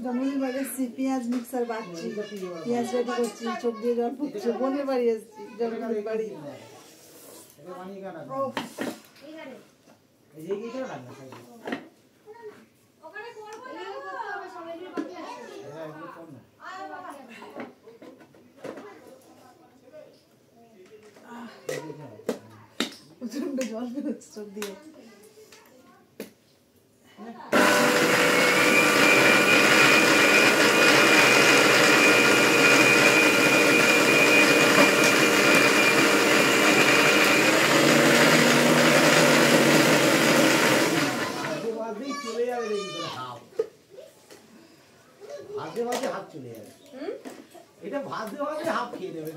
জন্মদিন বাড়ি এসেছি, পেঁয়াজ মিক্সার বাড়ছি, পেঁয়াজ রেডি করছি, চোখ দিয়ে জল পড়ছে। বোনের বাড়ি এসেছি, জন্মদিন বাড়ি। প্রচন্ড জল বেরোচ্ছে চোখ দিয়ে। এটা ভাত দেওয়া হাফ খেয়ে নেবে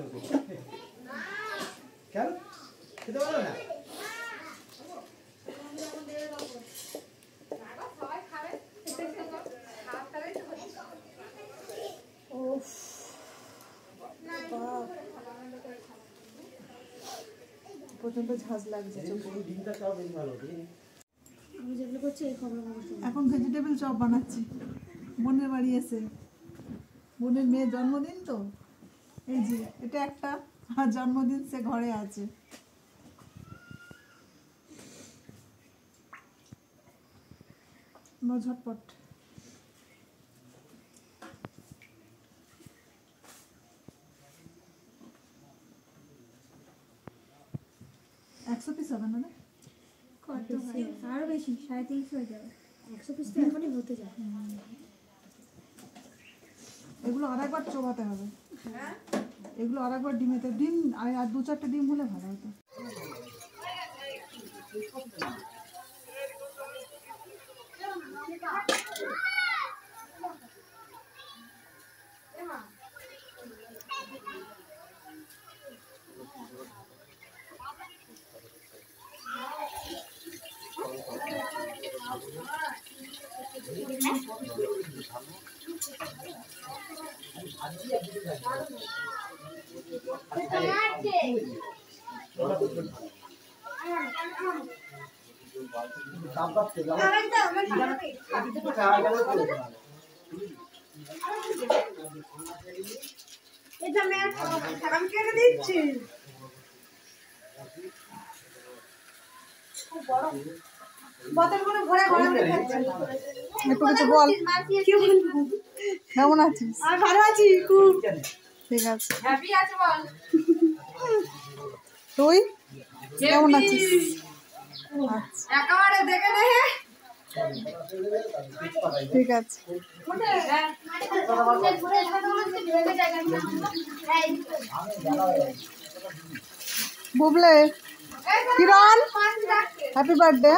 কেন খেতে পারো না? প্রচন্ড ঝাঁজ লাগছে। এখন ভেজিটেবল চপ বানাচ্ছি বোনের বাড়ি এসে। বোনের মেয়ের জন্মদিন তো, এই যে এটা একটা, আর জন্মদিন সে ঘরে আছে। ঝটপট একশো পিস হবে না? আরো বেশি, 350 হয়ে যাবে। 100 পিস তো এখনই হতে যায়। এগুলো আরেকবার চোবাতে হবে। এগুলো আরেকবার ডিমেতে, ডিম আর 2-4টে ডিম হলে ভালো হতো। কেমন আছিস? ভালো আছি খুব। ঠিক আছে, তুই কেমন আছিস? ঠিক আছে। বুবলে, কিরণ, হ্যাপি বার্থডে।